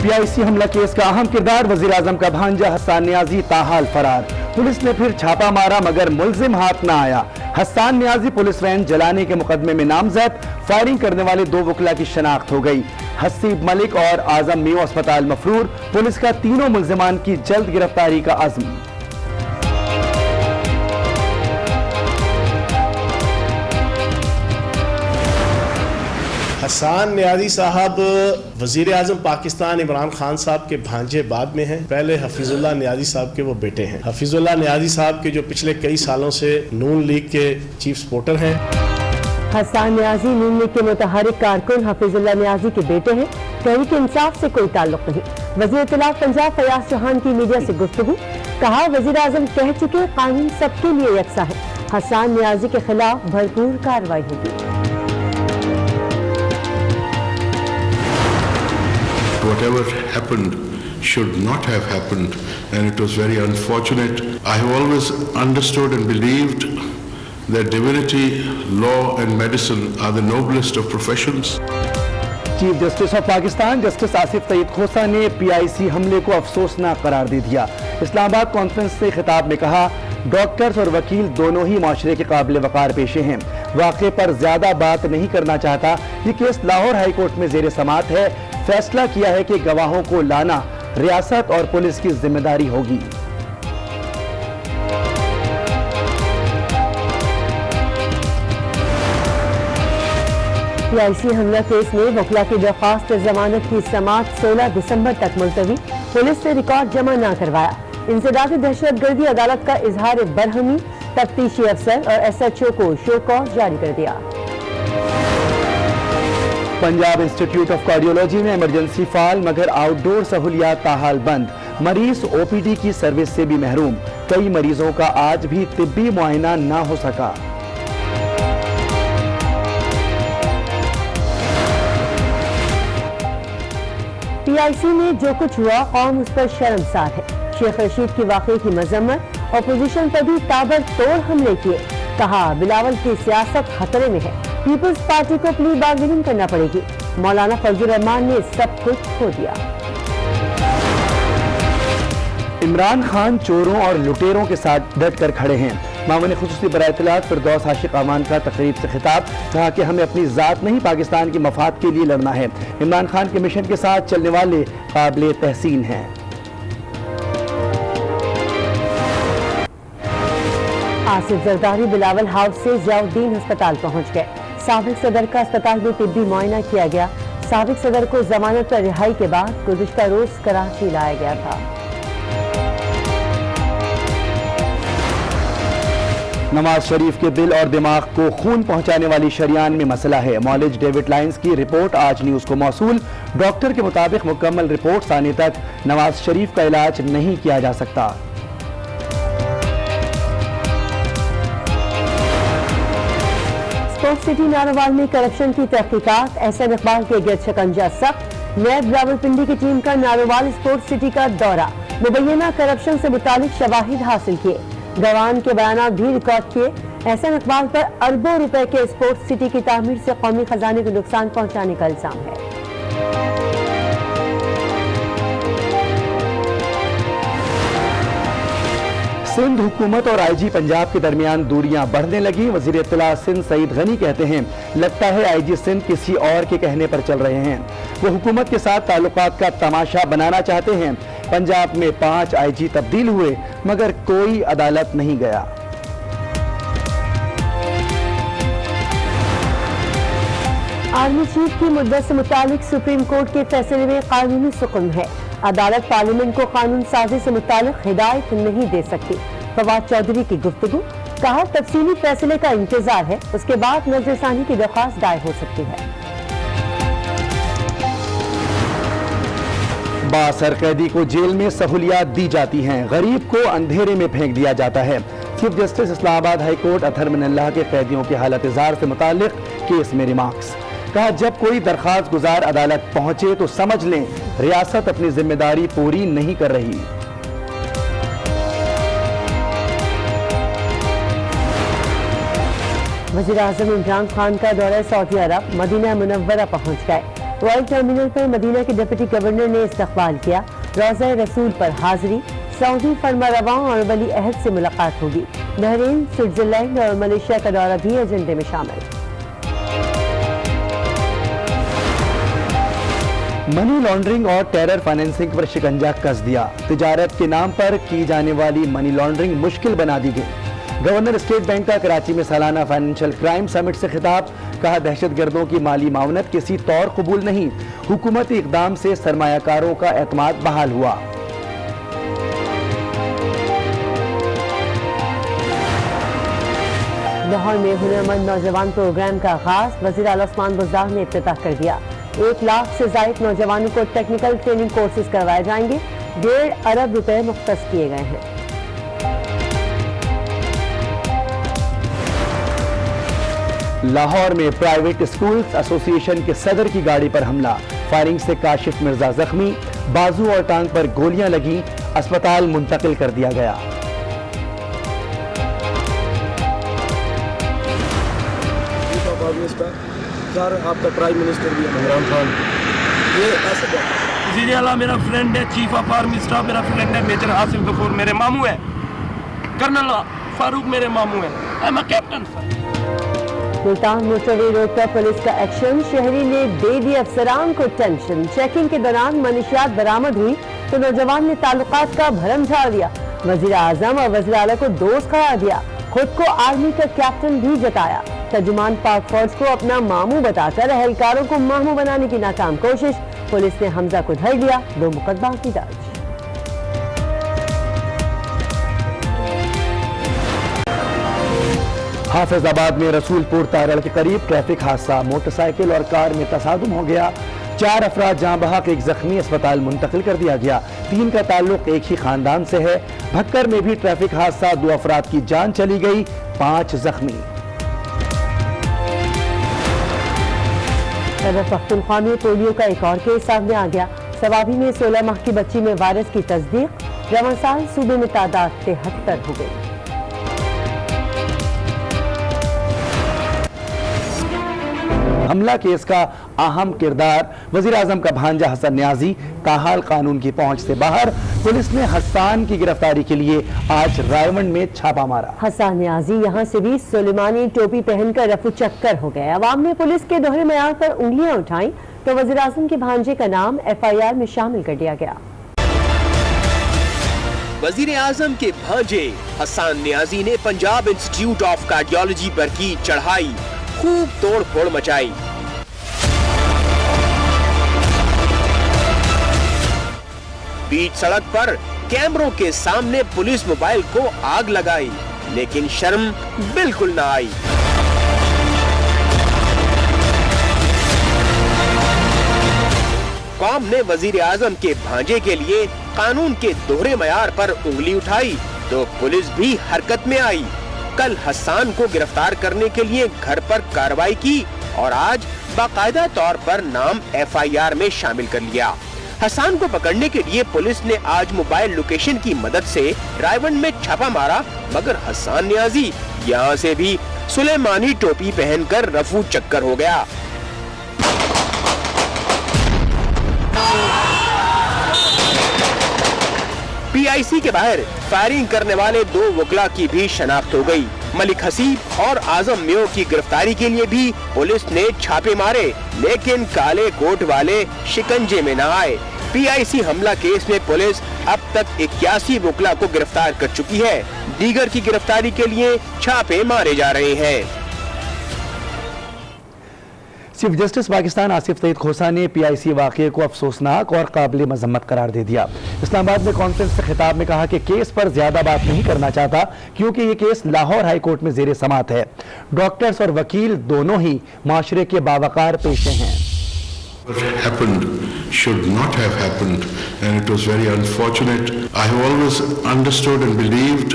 PIC حملہ case کا اہم کردار وزیر اعظم کا بھانجا حسان نیازی تاحال فرار. پولیس نے پھر چھاپا مارا مگر ملزم ہاتھ نہ آیا. حسان نیازی پولیس وین جلانے کے مقدمے میں نامزد. فائرنگ کرنے والے 2 وکلا کی شناخت ہو گئی. حسیب ملک اور اعظم میو اسپتال مفرور. پولیس کا تینوں ملزمان کی جلد گرفتاری کا عزم. حسان نیازی صاحب وزیر اعظم پاکستان عمران خان صاحب کے بھانجے بعد میں ہیں. پہلے حفیظ اللہ نیازی صاحب کے وہ بیٹے ہیں. حفیظ اللہ نیازی صاحب کے جو پچھلے کئی سالوں سے نون لیگ کے چیف سپورٹر ہیں. حسان نیازی نون لیگ کے متحرک کارکن حفیظ اللہ نیازی کے بیٹے ہیں. تحریک انصاف سے کوئی تعلق نہیں. وزیر اطلاعات پنجاب فیاض چوہان کی میڈیا سے گفتگو. کہا وزیر اعظم کہہ چکے قانون سب کے لیے یکساں ہے. حسان نیازی کے خلاف بھرپور کارروائی ہوگی. Whatever happened should not have happened, and it was very unfortunate. I have always understood and believed that divinity, law and medicine are the noblest of professions. Chief justice of Pakistan justice Asif Saeed Khosa نے PIC حملے کو افسوسناک قرار دے دیا. اسلام آباد conference سے خطاب میں کہا ڈاکٹرز اور وکیل دونوں ہی معاشرے کے قابل وقار پیشے ہیں. واقعے پر زیادہ بات نہیں کرنا چاہتا. یہ کیس لاہور ہائی کورٹ میں زیر سماعت ہے. فیصلہ کیا ہے کہ گواہوں کو لانا ریاست اور پولیس کی ذمہ داری ہوگی. PIC حملہ کیس میں وکلا کی درخواست ضمانت کی سماعت 16 دسمبر تک ملتوی. پولیس نے ریکارڈ جمع نہ کروایا. انسداد دہشت گردی عدالت کا اظہار برہمی. تفتیشی افسر اور SHO کو شو کاز جاری کر دیا. پنجاب انسٹیٹیوٹ آف کارڈیولوجی میں ایمرجنسی فعال مگر آؤٹ ڈور سہولیات تاحال بند. مریض OPD کی سروس سے بھی محروم. کئی مریضوں کا آج بھی طبی معائنہ نہ ہو سکا. PIC میں جو کچھ ہوا قوم اس پر شرمسار ہے. شیخ رشید کی واقعے کی مذمت. اپوزیشن پر بھی تابڑتوڑ حملے کیے. کہا بلاول کی سیاست خطرے میں ہے. پیپلز پارٹی کو پلی بارگیننگ کرنا پڑے گی. مولانا فضل الرحمان نے سب کچھ کھو دیا. عمران خان چوروں اور لٹیروں کے ساتھ ڈٹ کر کھڑے ہیں. معاون خصوصی برائے اطلاعات فردوس عاشق امان کا تقریب سے خطاب. کہا کہ ہمیں اپنی ذات نہیں پاکستان کے مفاد کے لیے لڑنا ہے. عمران خان کے مشن کے ساتھ چلنے والے قابل تحسین ہیں. آصف زرداری بلاول ہاؤس سے ضیاء الدین ہسپتال پہنچ گئے. سابق صدر کا اسپتال میں طبی معائنہ کیا گیا. سابق صدر کو ضمانت پر رہائی کے بعد گزشتہ روز کراچی لایا گیا تھا. نواز شریف کے دل اور دماغ کو خون پہنچانے والی شریان میں مسئلہ ہے. معالج ڈیوڈ لائنز کی رپورٹ آج نیوز کو موصول. ڈاکٹر کے مطابق مکمل رپورٹس آنے تک نواز شریف کا علاج نہیں کیا جا سکتا. اسپورٹس سٹی ناروال میں کرپشن کی تحقیقات. احسن اقبال کے گرد شکنجہ سخت. نیب راولپنڈی کی ٹیم کا ناروال اسپورٹس سٹی کا دورہ. مبینہ کرپشن سے متعلق شواہد حاصل کیے. گواہان کے بیانات بھی ریکارڈ کیے. احسن اقبال پر اربوں روپے کے اسپورٹس سٹی کی تعمیر سے قومی خزانے کو نقصان پہنچانے کا الزام ہے. سندھ حکومت اور IG پنجاب کے درمیان دوریاں بڑھنے لگیں. وزیر اطلاع سندھ سعید غنی کہتے ہیں لگتا ہے IG سندھ کسی اور کے کہنے پر چل رہے ہیں. وہ حکومت کے ساتھ تعلقات کا تماشا بنانا چاہتے ہیں. پنجاب میں 5 IG تبدیل ہوئے مگر کوئی عدالت نہیں گیا. آرمی چیف کی مدت سے متعلق سپریم کورٹ کے فیصلے میں قانونی سکون ہے. عدالت پارلیمنٹ کو قانون سازی سے متعلق ہدایت نہیں دے سکتی. فواد چودھری کی گفتگو. کہا تفصیلی فیصلے کا انتظار ہے. اس کے بعد نظر ثانی کی درخواست دائر ہو سکتی ہے. بااثر قیدی کو جیل میں سہولیات دی جاتی ہیں. غریب کو اندھیرے میں پھینک دیا جاتا ہے. چیف جسٹس اسلام آباد ہائی کورٹ اطہر من اللہ کے قیدیوں کی حالت زار سے متعلق کیس میں ریمارکس. کہا جب کوئی درخواست گزار عدالت پہنچے تو سمجھ لیں ریاست اپنی ذمہ داری پوری نہیں کر رہی. وزیر اعظم عمران خان کا دورہ سعودی عرب. مدینہ منورہ پہنچ گئے. رائل ٹرمینل پر مدینہ کے ڈپٹی گورنر نے استقبال کیا. روضہ رسول پر حاضری, سعودی فرما رواں اور ولی عہد سے ملاقات ہوگی. بحرین, سوئٹزرلینڈ اور ملیشیا کا دورہ بھی ایجنڈے میں شامل. منی لانڈرنگ اور ٹیرر فائنینسنگ پر شکنجہ کس دیا. تجارت کے نام پر کی جانے والی منی لانڈرنگ مشکل بنا دی گئی. گورنر اسٹیٹ بینک کا کراچی میں سالانہ فائنینشیل کرائم سمٹ سے خطاب. کہا دہشت گردوں کی مالی معاونت کسی طور قبول نہیں. حکومتی اقدام سے سرمایہ کاروں کا اعتماد بحال ہوا. لاہور میں ہنرمند نوجوان پروگرام کا آغاز. وزیر اعلیٰ عثمان بزدار نے افتتاح کر دیا. 1 لاکھ سے زائد نوجوانوں کو ٹیکنیکل ٹریننگ کورسز کروائے جائیں گے. 1.5 ارب روپے مختص کیے گئے ہیں. لاہور میں پرائیویٹ اسکولز ایسوسی ایشن کے صدر کی گاڑی پر حملہ. فائرنگ سے کاشف مرزا زخمی. بازو اور ٹانگ پر گولیاں لگیں. اسپتال منتقل کر دیا گیا. آپ کا پرائم منسٹر بھی عمران خان, وزیر اعلیٰ میرا فرینڈ ہے, چیف آف آرمی اسٹاف میرا فرینڈ ہے, میجر آصف غفور میرے ماموں ہیں, کرنل فاروق میرے ماموں ہیں, I'm a captain. Multan motor way road per police کا ایکشن. شہری نے دے دی افسران کو ٹینشن. چیکنگ کے دوران منشیات برآمد ہوئی تو نوجوان نے تعلقات کا بھرم جھاڑ دیا. وزیر اعظم اور وزیر اعلیٰ کو دوست قرار دیا. خود کو آرمی کا کیپٹن بھی جتایا. ترجمان پاک فوج کو اپنا ماموں بتا کر اہلکاروں کو ماموں بنانے کی ناکام کوشش. پولیس نے حمزہ کو دھر لیا. 2 مقدمات کی درج. حافظ آباد میں رسول پور تارڑ کے قریب ٹریفک حادثہ. موٹر سائیکل اور کار میں تصادم ہو گیا. 4 افراد جاں بحق, 1 زخمی. اسپتال منتقل کر دیا گیا. 3 کا تعلق ایک ہی خاندان سے ہے. بھکر میں بھی ٹریفک حادثہ. 2 افراد کی جان چلی گئی, 5 زخمی. خیبر پختونخوا میں پولیو کا ایک اور کیس سامنے آ گیا. سوابی میں 16 ماہ کی بچی میں وائرس کی تصدیق. رواں سال صوبے میں تعداد 73 ہو گئی. حملہ کیس کا اہم کردار وزیر اعظم کا بھانجا حسن نیازی تاحال قانون کی پہنچ سے باہر. پولیس نے حسان کی گرفتاری کے لیے آج رائے منڈ میں چھاپا مارا. حسن نیازی یہاں سے بھی سلیمانی ٹوپی پہن کر رفو چکر ہو گئے. عوام نے پولیس کے دوہرے معیار پر انگلیاں اٹھائیں تو وزیر اعظم کے بھانجے کا نام FIR میں شامل کر دیا گیا. وزیر اعظم کے بھانجے حسن نیازی نے پنجاب انسٹیٹیوٹ آف کارڈیالوجی پر کی چڑھائی. خوب توڑ پھوڑ مچائی. بیچ سڑک پر کیمروں کے سامنے پولیس موبائل کو آگ لگائی, لیکن شرم بالکل نہ آئی. قوم نے وزیر اعظم کے بھانجے کے لیے قانون کے دوہرے معیار پر انگلی اٹھائی تو پولیس بھی حرکت میں آئی. کل حسان کو گرفتار کرنے کے لیے گھر پر کارروائی کی اور آج باقاعدہ طور پر نام FIR میں شامل کر لیا. حسان کو پکڑنے کے لیے پولیس نے آج موبائل لوکیشن کی مدد سے رائےونڈ میں چھاپا مارا, مگر حسن نیازی یہاں سے بھی سلیمانی ٹوپی پہن کر رفو چکر ہو گیا. PIC کے باہر فائرنگ کرنے والے 2 وکلا کی بھی شناخت ہو گئی. ملک حسیب اور اعظم میو کی گرفتاری کے لیے بھی پولیس نے چھاپے مارے, لیکن کالے کوٹ والے شکنجے میں نہ آئے. PIC حملہ کیس میں پولیس اب تک 81 وکلا کو گرفتار کر چکی ہے. دیگر کی گرفتاری کے لیے چھاپے مارے جا رہے ہیں. چیف جسٹس پاکستان آصف سعید کھوسا نے PIC واقعے کو افسوسناک اور قابل مذمت قرار دے دیا. اسلام آباد میں کانفرنس سے خطاب میں کہا کہ کیس پر زیادہ بات نہیں کرنا چاہتا کیونکہ یہ کیس لاہور ہائی کورٹ میں زیر سماعت ہے. ڈاکٹرز اور وکیل دونوں ہی معاشرے کے باوقار پیشے ہیں. What happened should not have happened, and it was very unfortunate. I have always understood and believed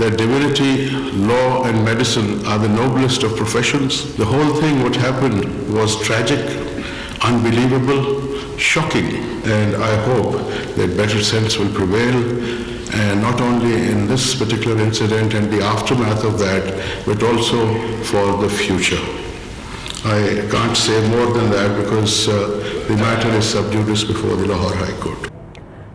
that divinity, law and medicine are the noblest of professions. The whole thing, what happened, was tragic, unbelievable, shocking, and I hope that better sense will prevail, and not only in this particular incident and the aftermath of that, but also for the future. I can't say more than that because the matter is sub judice before the Lahore High Court.